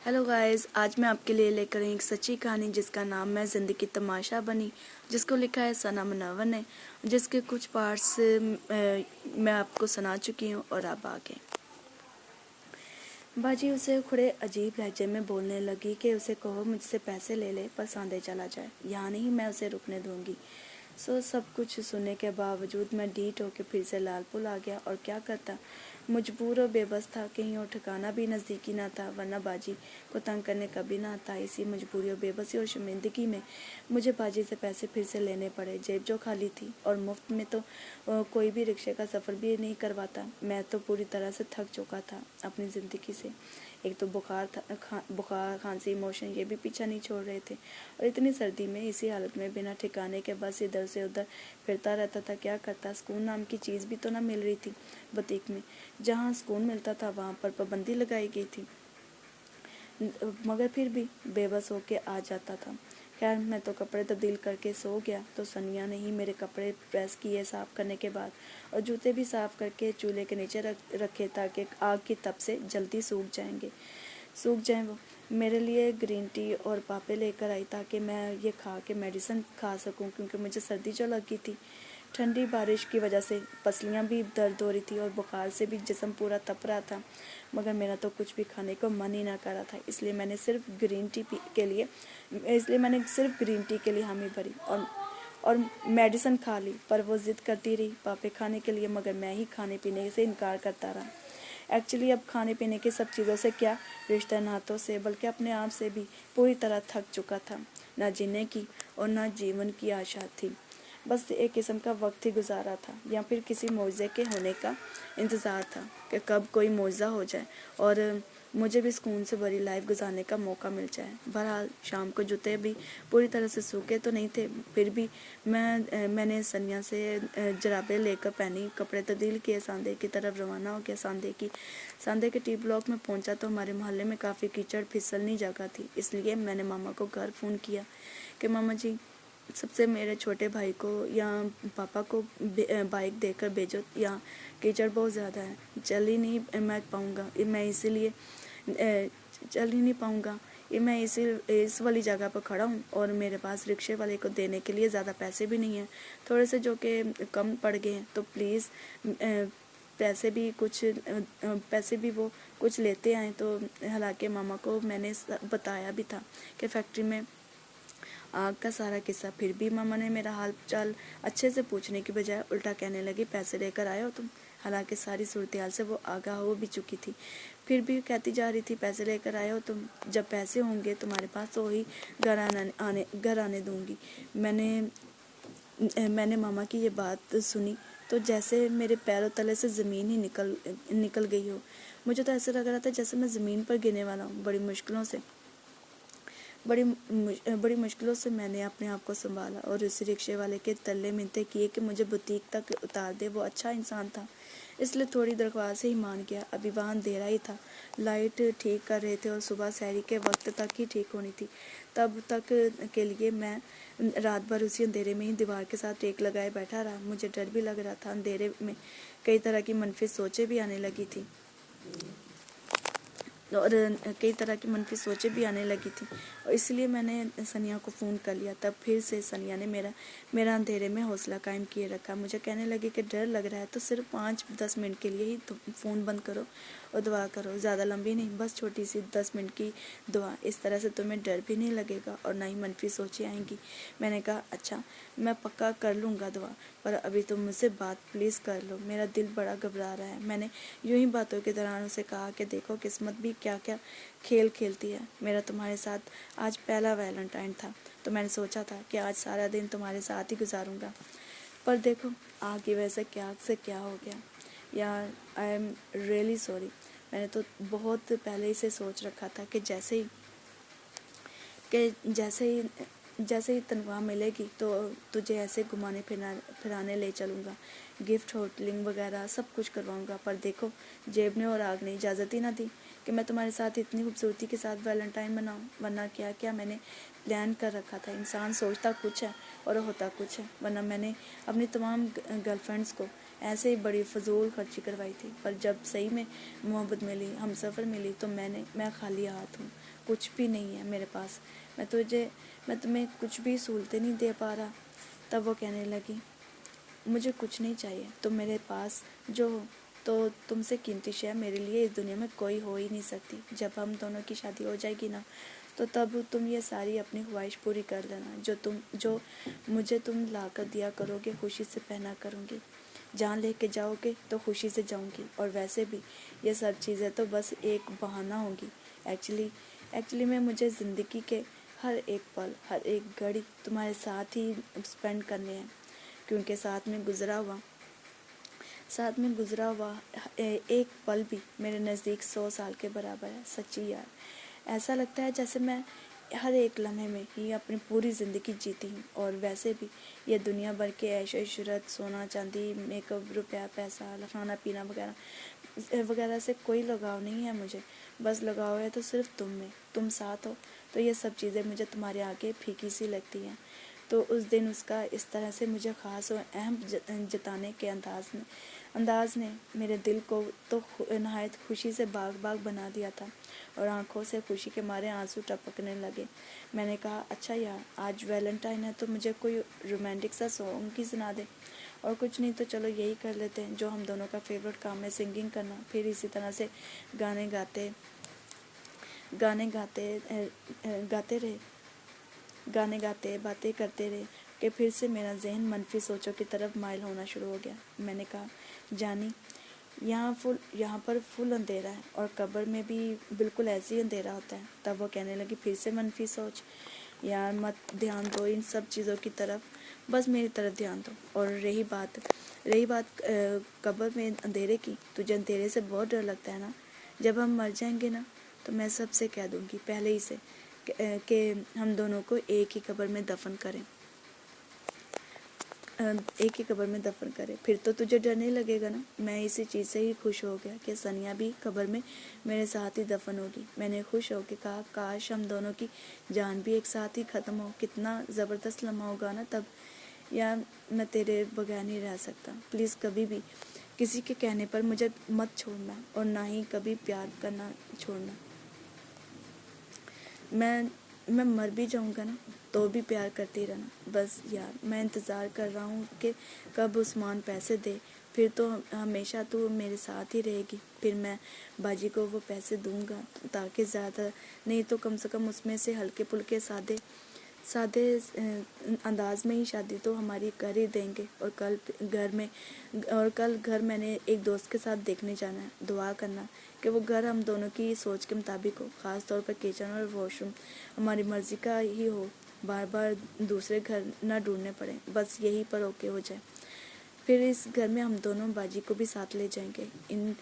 Hello guys, आज मैं आपके लिए लेकर आई एक सच्ची कहानी जिसका नाम है ज़िंदगी तमाशा बनी, जिसको लिखा है सना मुनव्वर ने, जिसके कुछ पार्ट्स मैं आपको सुना चुकी हूँ और अब आगे। बाजी उसे थोड़े अजीब लहजे में बोलने लगी कि उसे कहो मुझसे पैसे ले ले पर सांधे चला जाए, यहाँ नहीं मैं उसे रुकने दूंगी। सब कुछ सुनने के बावजूद मैं डीट होकर फिर से लालपुर आ गया और क्या करता। मजबूर और बेबस था, कहीं और ठिकाना भी नज़दीकी ना था, वरना बाजी को तंग करने कभी ना आता। इसी मजबूरी और बेबसी और शर्मिंदगी में मुझे बाजी से पैसे फिर से लेने पड़े। जेब जो खाली थी और मुफ्त में तो कोई भी रिक्शे का सफ़र भी नहीं करवाता। मैं तो पूरी तरह से थक चुका था अपनी ज़िंदगी से। एक तो बुखार खांसी इमोशन ये भी पीछा नहीं छोड़ रहे थे, और इतनी सर्दी में इसी हालत में बिना ठिकाने के बस इधर से उधर फिरता रहता था। क्या करता, सुकून नाम की चीज़ भी तो ना मिल रही थी बुटीक में। जहाँ सुकून मिलता था वहाँ पर पाबंदी लगाई गई थी, मगर फिर भी बेबस होके आ जाता था। खैर मैं तो कपड़े तब्दील करके सो गया तो सनिया ने ही मेरे कपड़े प्रेस किए साफ़ करने के बाद, और जूते भी साफ़ करके चूल्हे के नीचे रखे ताकि आग की तप से जल्दी सूख जाएं वो। मेरे लिए ग्रीन टी और पापे लेकर आई ताकि मैं ये खा के मेडिसिन खा सकूं, क्योंकि मुझे सर्दी जो लगी थी। ठंडी बारिश की वजह से पसलियां भी दर्द हो रही थी और बुखार से भी जिस्म पूरा तप रहा था, मगर मेरा तो कुछ भी खाने को मन ही ना कर रहा था। इसलिए मैंने सिर्फ ग्रीन टी के लिए हामी भरी और मेडिसिन खा ली। पर वो ज़िद करती रही पापे खाने के लिए, मगर मैं ही खाने पीने से इनकार करता रहा। एक्चुअली अब खाने पीने की सब चीज़ों से क्या रिश्ता, नातों से बल्कि अपने आप से भी पूरी तरह थक चुका था। ना जीने की और ना जीवन की आशा थी। बस एक किस्म का वक्त ही गुजारा था, या फिर किसी मौजे के होने का इंतज़ार था कि कब कोई मौजा हो जाए और मुझे भी सुकून से भरी लाइफ गुजारने का मौका मिल जाए। बहरहाल शाम को जूते भी पूरी तरह से सूखे तो नहीं थे, फिर भी मैंने सनिया से जराबें लेकर पहनी, कपड़े तब्दील किए, सांधे की तरफ रवाना हो गया। सांधे के टी ब्लॉक में पहुंचा तो हमारे मोहल्ले में काफ़ी कीचड़ फिसलनी जगह थी। इसलिए मैंने मामा को घर फ़ोन किया कि मामा जी, सबसे मेरे छोटे भाई को या पापा को बाइक देकर भेजो, यहाँ कीचड़ बहुत ज़्यादा है, चल ही नहीं पाऊँगा। मैं इस वाली जगह पर खड़ा हूँ और मेरे पास रिक्शे वाले को देने के लिए ज़्यादा पैसे भी नहीं हैं, थोड़े से जो कि कम पड़ गए हैं, तो प्लीज़ पैसे भी वो कुछ लेते आए। तो हालांकि मामा को मैंने बताया भी था कि फैक्ट्री में आग का सारा किस्सा, फिर भी मामा ने मेरा हाल चाल अच्छे से पूछने की बजाय उल्टा कहने लगी, पैसे लेकर आए हो तुम। हालांकि सारी सूरत हाल से वो आगाह हो भी चुकी थी, फिर भी कहती जा रही थी, पैसे लेकर आए हो तुम, जब पैसे होंगे तुम्हारे पास तो वही घर आने दूंगी। मैंने मामा की ये बात सुनी तो जैसे मेरे पैरों तले से ज़मीन ही निकल गई हो। मुझे तो ऐसा लग रहा था जैसे मैं ज़मीन पर गिरने वाला हूँ। बड़ी मुश्किलों से मैंने अपने आप को संभाला और उस रिक्शे वाले के तल्ले मिन्नतें किए कि मुझे बुटीक तक उतार दे। वो अच्छा इंसान था, इसलिए थोड़ी दरख्वास्त ही मान गया। अभी वहाँ अंधेरा ही था, लाइट ठीक कर रहे थे और सुबह सहरी के वक्त तक ही ठीक होनी थी। तब तक के लिए मैं रात भर उसी अंधेरे में ही दीवार के साथ टेक लगाए बैठा रहा। मुझे डर भी लग रहा था, अंधेरे में कई तरह की मनफी सोचें भी आने लगी थी और इसलिए मैंने सनिया को फ़ोन कर लिया। तब फिर से सनिया ने मेरा अंधेरे में हौसला कायम किए रखा। मुझे कहने लगी कि डर लग रहा है तो सिर्फ 5-10 मिनट के लिए ही तो फ़ोन बंद करो और दुआ करो, ज़्यादा लंबी नहीं, बस छोटी सी 10 मिनट की दुआ। इस तरह से तुम्हें डर भी नहीं लगेगा और ना ही मनफी सोचें आएंगी। मैंने कहा अच्छा, मैं पक्का कर लूँगा दुआ, पर अभी तुम मुझसे बात प्लीज़ कर लो, मेरा दिल बड़ा घबरा रहा है। मैंने यूं ही बातों के दौरान उसे कहा कि देखो किस्मत भी क्या क्या खेल खेलती है। मेरा तुम्हारे साथ आज पहला वैलेंटाइन था, तो मैंने सोचा था कि आज सारा दिन तुम्हारे साथ ही गुजारूंगा, पर देखो आग की वजह से क्या हो गया। यार आई एम रियली सॉरी। मैंने तो बहुत पहले से सोच रखा था कि जैसे ही तनख्वाह मिलेगी तो तुझे ऐसे घुमाने फिराने ले चलूँगा, गिफ्ट होटलिंग वगैरह सब कुछ करवाऊँगा। पर देखो जेब ने और आग ने इजाज़त ही ना दी कि मैं तुम्हारे साथ इतनी खूबसूरती के साथ वैलेंटाइन मनाऊँ। वरना क्या मैंने प्लान कर रखा था। इंसान सोचता कुछ है और होता कुछ है। वरना मैंने अपनी तमाम गर्लफ्रेंड्स को ऐसे ही बड़ी फजूल खर्ची करवाई थी। पर जब सही में मोहब्बत मिली, हम सफ़र मिली, तो मैं खाली हाथ हूँ, कुछ भी नहीं है मेरे पास। मैं तुम्हें कुछ भी सहूलतें नहीं दे पा रहा। तब वो कहने लगी, मुझे कुछ नहीं चाहिए, तुम मेरे पास जो हो, तो तुमसे कीमती शय मेरे लिए इस दुनिया में कोई हो ही नहीं सकती। जब हम दोनों की शादी हो जाएगी ना, तो तब तुम ये सारी अपनी ख्वाहिश पूरी कर लेना, जो मुझे तुम ला कर दिया करोगे, खुशी से पहना करूँगी। जहाँ लेके जाओगे तो खुशी से जाऊँगी। और वैसे भी ये सब चीज़ें तो बस एक बहाना होगी। एक्चुअली में मुझे ज़िंदगी के हर एक पल, हर एक घड़ी तुम्हारे साथ ही स्पेंड करने हैं, क्योंकि साथ में गुजरा हुआ एक पल भी मेरे नज़दीक 100 साल के बराबर है। सच्ची यार, ऐसा लगता है जैसे मैं हर एक लम्हे में ही अपनी पूरी ज़िंदगी जीती हूँ। और वैसे भी ये दुनिया भर के ऐशो इशरत, सोना चांदी, मेकअप, रुपया, पैसा, खाना पीना वगैरह से कोई लगाव नहीं है मुझे। बस लगाव है तो सिर्फ तुम में। तुम साथ हो तो ये सब चीज़ें मुझे तुम्हारे आगे फीकी सी लगती हैं। तो उस दिन उसका इस तरह से मुझे ख़ास और अहम जताने के अंदाज ने मेरे दिल को तो नहायत खुशी से बाग बाग बना दिया था, और आंखों से खुशी के मारे आंसू टपकने लगे। मैंने कहा, अच्छा यार, आज वैलेंटाइन है तो मुझे कोई रोमांटिक सा सॉन्ग ही सुना दे। और कुछ नहीं तो चलो यही कर लेते हैं जो हम दोनों का फेवरेट काम है, सिंगिंग करना। फिर इसी तरह से गाने गाते बातें करते रहे कि फिर से मेरा जहन मनफी सोचों की तरफ माइल होना शुरू हो गया। मैंने कहा, जानी, यहाँ पर फुल अंधेरा है और कब्र में भी बिल्कुल ऐसे ही अंधेरा होता है। तब वो कहने लगी, फिर से मनफी सोच? यार मत ध्यान दो इन सब चीज़ों की तरफ, बस मेरी तरफ ध्यान दो। और रही बात कब्र में अंधेरे की, तुझे अंधेरे से बहुत डर लगता है ना? जब हम मर जाएंगे ना, तो मैं सबसे कह दूंगी पहले ही से कि हम दोनों को एक ही कब्र में दफन करें। फिर तो तुझे डर नहीं लगेगा ना? मैं इसी चीज़ से ही खुश हो गया कि सनिया भी कब्र में मेरे साथ ही दफन होगी। मैंने खुश होकर कहा, काश हम दोनों की जान भी एक साथ ही ख़त्म हो। कितना ज़बरदस्त लम्हा होगा ना तब। यार मैं तेरे बगैर नहीं रह सकता। प्लीज़ कभी भी किसी के कहने पर मुझे मत छोड़ना, और ना ही कभी प्यार करना छोड़ना। मैं मर भी जाऊंगा ना, तो भी प्यार करती रहना। बस यार, मैं इंतज़ार कर रहा हूँ कि कब उस्मान पैसे दे, फिर तो हमेशा तू मेरे साथ ही रहेगी। फिर मैं बाजी को वो पैसे दूंगा, ताकि ज़्यादा नहीं तो कम से कम उसमें से हल्के फुल्के सादे अंदाज में ही शादी तो हमारी कर ही देंगे। और कल घर मैंने एक दोस्त के साथ देखने जाना है। दुआ करना कि वो घर हम दोनों की सोच के मुताबिक हो, ख़ास तौर पर किचन और वॉशरूम हमारी मर्ज़ी का ही हो। बार बार दूसरे घर ना ढूंढने पड़े, बस यही पर ओके हो जाए। फिर इस घर में हम दोनों बाजी को भी साथ ले जाएंगे। इन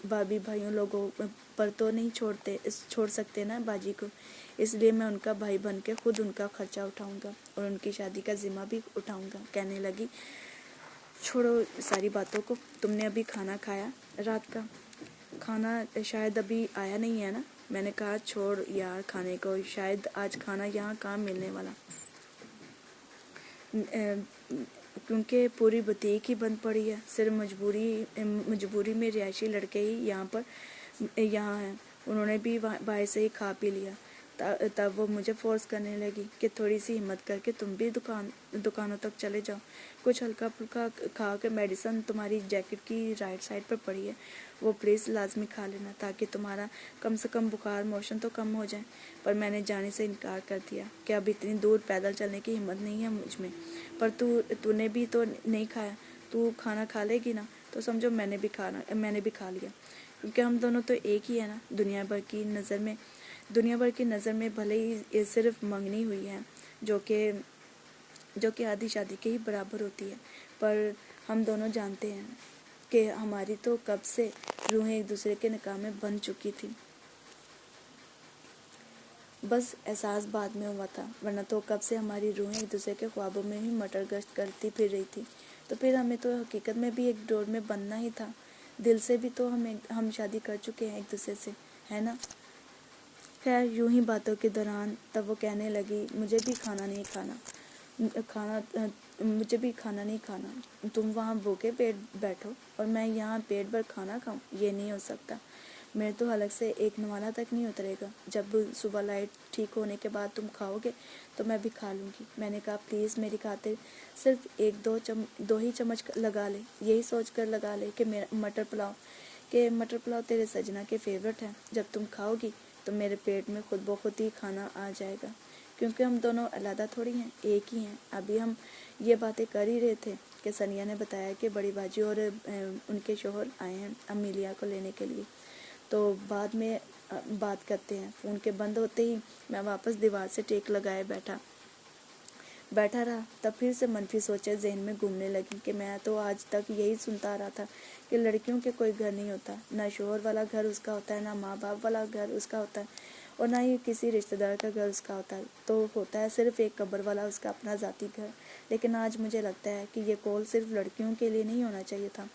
भाभी भाइयों लोगों पर तो नहीं छोड़ सकते ना बाजी को, इसलिए मैं उनका भाई बन के खुद उनका खर्चा उठाऊंगा और उनकी शादी का जिम्मा भी उठाऊंगा। कहने लगी, छोड़ो सारी बातों को, तुमने अभी खाना खाया? रात का खाना शायद अभी आया नहीं है ना? मैंने कहा, छोड़ यार खाने को, शायद आज खाना यहाँ कहाँ मिलने वाला, क्योंकि पूरी बुटीक ही बंद पड़ी है। सिर्फ मजबूरी में रिहायशी लड़के ही यहाँ हैं। उन्होंने भी बाहर से ही खा पी लिया। तब वो मुझे फोर्स करने लगी कि थोड़ी सी हिम्मत करके तुम भी दुकानों तक चले जाओ, कुछ हल्का फुल्का खा के, मेडिसिन तुम्हारी जैकेट की राइट साइड पर पड़ी है, वो प्लीज़ लाजमी खा लेना, ताकि तुम्हारा कम से कम बुखार मोशन तो कम हो जाए। पर मैंने जाने से इनकार कर दिया कि अब इतनी दूर पैदल चलने की हिम्मत नहीं है मुझ में। पर तूने भी तो नहीं खाया, तू खाना खा लेगी ना, तो समझो मैंने भी खा लिया, क्योंकि हम दोनों तो एक ही है ना। दुनिया भर की नज़र में भले ही ये सिर्फ मंगनी हुई है, जो कि आधी शादी के ही बराबर होती है, पर हम दोनों जानते हैं कि हमारी तो कब से रूहें एक दूसरे के निकाह में बन चुकी थी। बस एहसास बाद में हुआ था, वरना तो कब से हमारी रूहें एक दूसरे के ख्वाबों में ही मटर गश्त करती फिर रही थी। तो फिर हमें तो हकीकत में भी एक डोर में बनना ही था। दिल से भी तो हम शादी कर चुके हैं एक दूसरे से, है ना? खैर, यूं ही बातों के दौरान तब वो कहने लगी, मुझे भी खाना नहीं मुझे भी खाना नहीं खाना, तुम वहाँ भूखे पेट बैठो और मैं यहाँ पेट भर खाना खाऊं, ये नहीं हो सकता। मेरे तो हलक से एक नवाला तक नहीं उतरेगा। जब सुबह लाइट ठीक होने के बाद तुम खाओगे तो मैं भी खा लूँगी। मैंने कहा प्लीज़ मेरी खातिर सिर्फ एक दो ही चम्मच लगा ले, यही सोच कर लगा ले कि मेरा मटर पुलाव तेरे सजना के फेवरेट है। जब तुम खाओगी तो मेरे पेट में खुद ब खुद ही खाना आ जाएगा, क्योंकि हम दोनों अलग थोड़ी हैं, एक ही हैं। अभी हम ये बातें कर ही रहे थे कि सनिया ने बताया कि बड़ी बाजी और उनके शोहर आए हैं अमीलिया को लेने के लिए, तो बाद में बात करते हैं। फ़ोन के बंद होते ही मैं वापस दीवार से टेक लगाए बैठा रहा। तब फिर से मनफी सोचें जहन में घूमने लगी कि मैं तो आज तक यही सुनता रहा था कि लड़कियों के कोई घर नहीं होता, ना शोहर वाला घर उसका होता है, ना माँ बाप वाला घर उसका होता है, और ना ही किसी रिश्तेदार का घर उसका होता है। तो होता है सिर्फ एक कब्र वाला उसका अपना ज़ाती घर। लेकिन आज मुझे लगता है कि ये कॉल सिर्फ लड़कियों के लिए नहीं होना चाहिए था,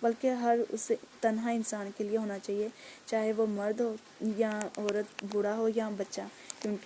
बल्कि हर उस तन्हा इंसान के लिए होना चाहिए, चाहे वो मर्द हो या औरत, बूढ़ा हो या बच्चा, क्योंकि